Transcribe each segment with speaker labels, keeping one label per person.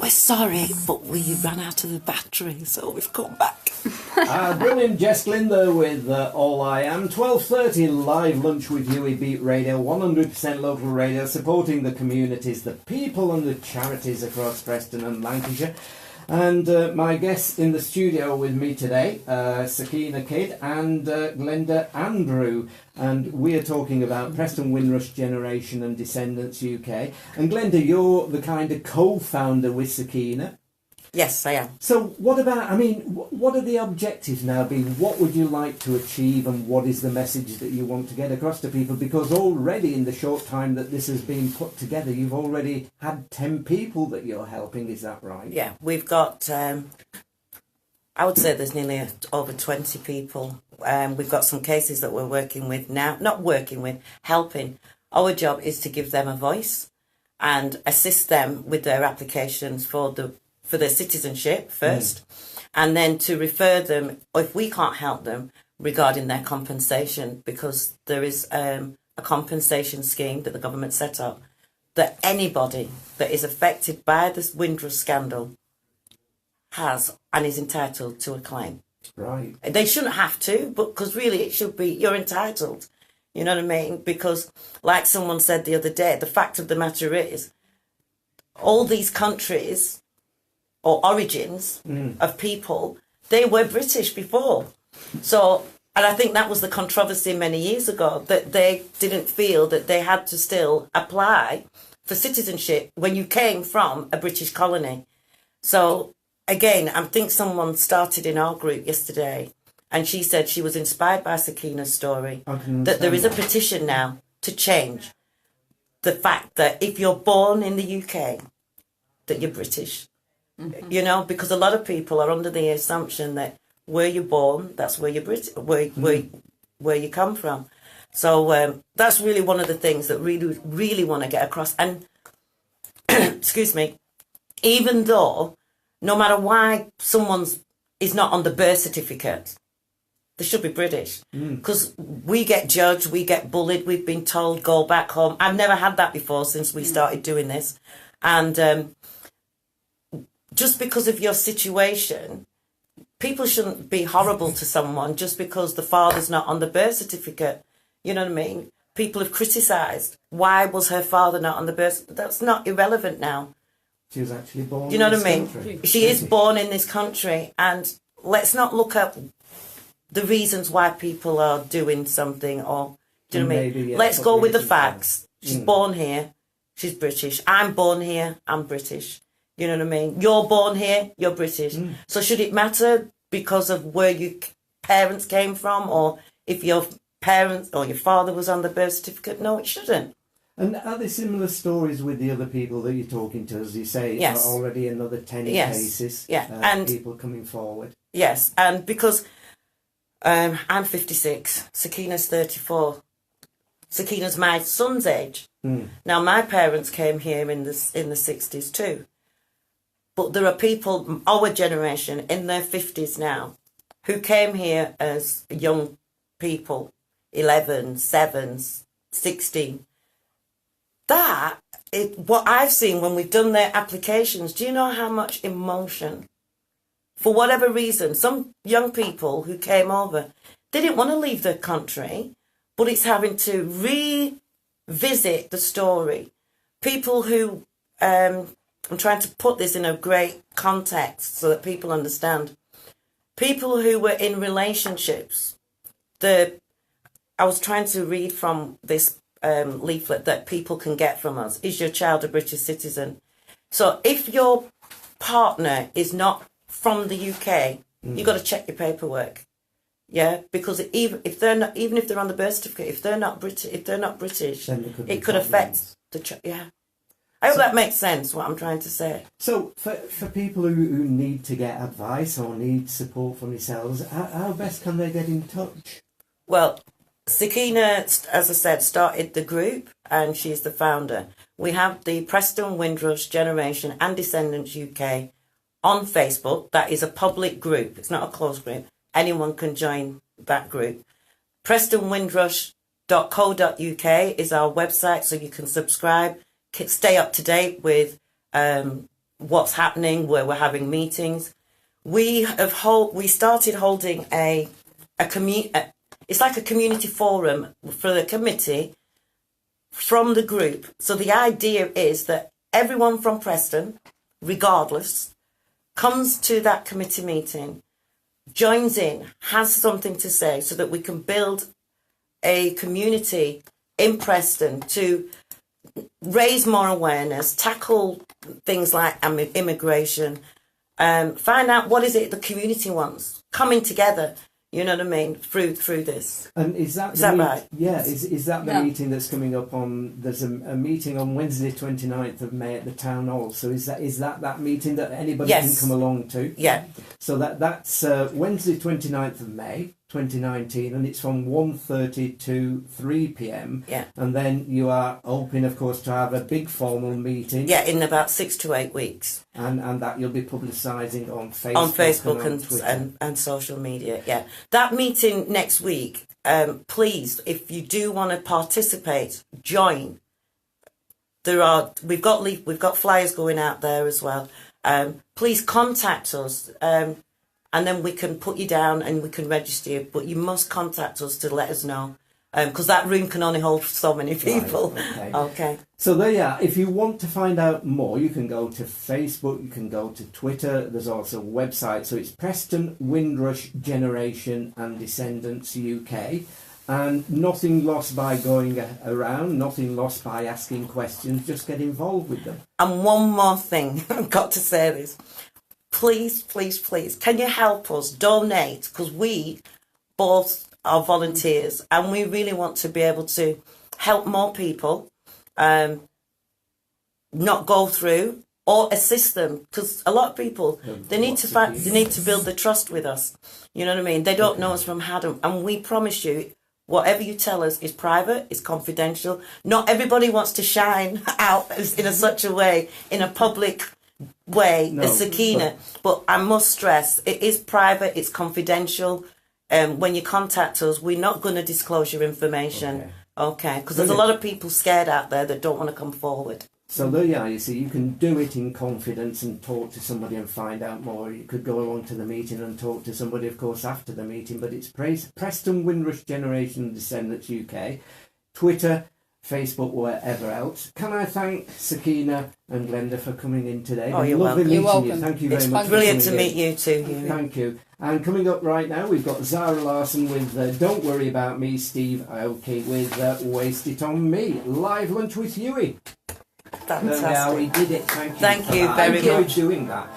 Speaker 1: we're sorry, but we ran out of the battery, so we've come back.
Speaker 2: Brilliant, Jess Glenda with All I Am. 12:30 live lunch with Hughie Beat Radio, 100% local radio, supporting the communities, the people and the charities across Preston and Lancashire. And my guests in the studio with me today, Sekeena Kydd and Glenda Andrew. And we are talking about Preston Windrush Generation and Descendants UK. And Glenda, you're the kind of co-founder with Sekeena.
Speaker 1: Yes, I am.
Speaker 2: So what about, I mean, what are the objectives now being? What would you like to achieve and what is the message that you want to get across to people? Because already in the short time that this has been put together, you've already had 10 people that you're helping, is that right?
Speaker 1: Yeah, we've got, I would say there's nearly over 20 people. We've got some cases that we're working with now, not working with, helping. Our job is to give them a voice and assist them with their applications for their citizenship first, and then to refer them, if we can't help them, regarding their compensation, because there is a compensation scheme that the government set up that anybody that is affected by this Windrush Scandal has and is entitled to a claim.
Speaker 2: Right.
Speaker 1: They shouldn't have to, but because really it should be, you're entitled. You know what I mean? Because like someone said the other day, the fact of the matter is, all these countries or origins of people, they were British before. So, and I think that was the controversy many years ago, that they didn't feel that they had to still apply for citizenship when you came from a British colony. So, again, I think someone started in our group yesterday, and she said she was inspired by Sekeena's story, that there is a petition now to change the fact that if you're born in the UK, that you're British. You know, because a lot of people are under the assumption that where you're born, that's where you're where you come from. So that's really one of the things that really want to get across. And excuse me, even though no matter why someone's is not on the birth certificate, they should be British, because we get judged, we get bullied, we've been told go back home. I've never had that before since we started doing this, and just because of your situation, people shouldn't be horrible to someone just because the father's not on the birth certificate. You know what I mean? People have criticised, why was her father not on the birth certificate? That's not irrelevant now.
Speaker 2: She was actually born
Speaker 1: you know
Speaker 2: in
Speaker 1: what I
Speaker 2: this
Speaker 1: mean?
Speaker 2: country.
Speaker 1: She is born in this country, and let's not look at the reasons why people are doing something, or, do you know what I mean? Let's go with the facts. She's born here, she's British. I'm born here, I'm British. You know what I mean? You're born here, you're British. So should it matter because of where your parents came from, or if your parents or your father was on the birth certificate? No, it shouldn't.
Speaker 2: And are there similar stories with the other people that you're talking to? As you say,
Speaker 1: Yes.
Speaker 2: already another 10
Speaker 1: Yes.
Speaker 2: cases,
Speaker 1: Yeah. And
Speaker 2: people coming forward.
Speaker 1: yes, and because I'm 56, Sekeena's 34. Sekeena's my son's age. Now, my parents came here in the 60s too. But there are people, our generation, in their 50s now, who came here as young people, 11, 7, 16. That is what I've seen when we've done their applications. Do you know how much emotion? For whatever reason, some young people who came over, they didn't want to leave their country, but it's having to revisit the story. People who... I'm trying to put this in a great context so that people understand. People who were in relationships. I was trying to read from this leaflet that people can get from us. Is your child a British citizen? So if your partner is not from the UK, you've got to check your paperwork. Yeah, because even if they're on the birth certificate, if they're not British, it could affect the yeah. I hope that makes sense, what I'm trying to say. So,
Speaker 2: for people who need to get advice or need support from yourselves, how best can they get in touch?
Speaker 1: Well, Sekeena, as I said, started the group, and she's the founder. We have the Preston Windrush Generation and Descendants UK on Facebook. That is a public group. It's not a closed group. Anyone can join that group. PrestonWindrush.co.uk is our website, so you can subscribe, stay up to date with what's happening, where we're having meetings. We started holding it's like a community forum for the committee from the group. So the idea is that everyone from Preston, regardless, comes to that committee meeting, joins in, has something to say, so that we can build a community in Preston to raise more awareness, tackle things like immigration, find out what is it the community wants, coming together, you know what I mean, through this.
Speaker 2: And is that right? Yeah, is that the meeting that's coming up on, there's a meeting on Wednesday 29th of May at the Town Hall, so is that meeting that anybody can come along to?
Speaker 1: Yeah.
Speaker 2: So that's Wednesday 29th of May 2019, and it's from 1:30 to 3 p.m.
Speaker 1: Yeah.
Speaker 2: And then you are hoping, of course, to have a big formal meeting.
Speaker 1: Yeah, in about 6 to 8 weeks.
Speaker 2: And that you'll be publicising on Facebook.
Speaker 1: On Facebook
Speaker 2: and Twitter.
Speaker 1: and social media, yeah. That meeting next week, please, if you do want to participate, join. We've got flyers going out there as well. Please contact us. And then we can put you down and we can register you. But you must contact us to let us know. Because that room can only hold so many people.
Speaker 2: Right,
Speaker 1: okay.
Speaker 2: So there you are. If you want to find out more, you can go to Facebook, you can go to Twitter. There's also a website. So it's Preston, Windrush, Generation and Descendants UK. And nothing lost by going around, nothing lost by asking questions. Just get involved with them.
Speaker 1: And one more thing. I've got to say this. Please, please, please, can you help us donate? Because we both are volunteers and we really want to be able to help more people not go through or assist them. Because a lot of people, they need to build the trust with us. You know what I mean? They don't know us from Adam. And we promise you, whatever you tell us is private, is confidential. Not everybody wants to shine out in such a way, in a public way, as Sekeena, but I must stress it is private, it's confidential. When you contact us, we're not going to disclose your information, okay? Because there's a lot of people scared out there that don't want to come forward.
Speaker 2: So there you are, you see, you can do it in confidence and talk to somebody and find out more. You could go along to the meeting and talk to somebody, of course, after the meeting, but it's Preston, Windrush, Generation, Descendants UK, Twitter, Facebook, wherever else. Can I thank Sekeena and Glenda for coming in today?
Speaker 1: Oh, you're welcome.
Speaker 2: You're welcome. Thank you very much.
Speaker 1: It's brilliant to meet you too, Hughie.
Speaker 2: Thank you. And coming up right now, we've got Zara Larson with Don't Worry About Me, Steve Aoki with Waste It On Me. Live lunch with Hughie.
Speaker 1: Fantastic.
Speaker 2: Yeah, we did it. Thank you.
Speaker 1: Thank you very much.
Speaker 2: Thank you for doing that.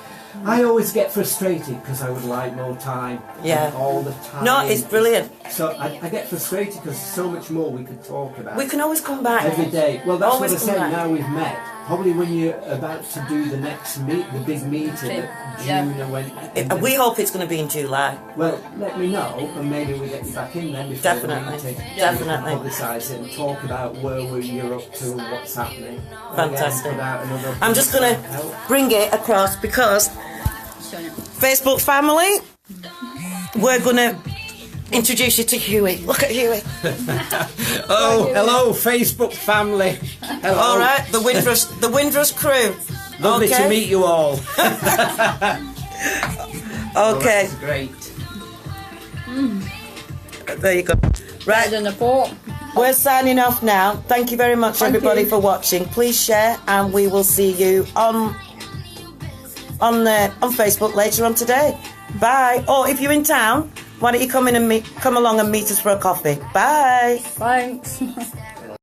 Speaker 2: I always get frustrated because I would like more time.
Speaker 1: Yeah.
Speaker 2: All the time.
Speaker 1: No, it's brilliant.
Speaker 2: So I get frustrated because there's so much more we could talk about.
Speaker 1: We can always come back.
Speaker 2: Every day. Well, that's
Speaker 1: always
Speaker 2: what I said.
Speaker 1: back.
Speaker 2: Now we've met. Probably when you're about to do the next the big meeting at June or when.
Speaker 1: We hope it's going to be in July.
Speaker 2: Well, let me know, and maybe we get you back in then before
Speaker 1: Definitely.
Speaker 2: the meeting.
Speaker 1: Definitely.
Speaker 2: Publicise it and talk about where you're up to and what's happening.
Speaker 1: Fantastic.
Speaker 2: Again,
Speaker 1: I'm just going to bring it across because Facebook family, we're going to introduce you to Hughie. Look at Hughie.
Speaker 2: Oh, hello, Facebook family. Hello.
Speaker 1: All right, the Windrush crew.
Speaker 2: Lovely to meet you all.
Speaker 1: Okay.
Speaker 2: Well, great.
Speaker 1: There you go. Right. We're signing off now. Thank you very much, everybody, for watching. Please share, and we will see you on Facebook later on today. Bye. Or if you're in town, why don't you come along and meet us for a coffee? Bye.
Speaker 3: Thanks.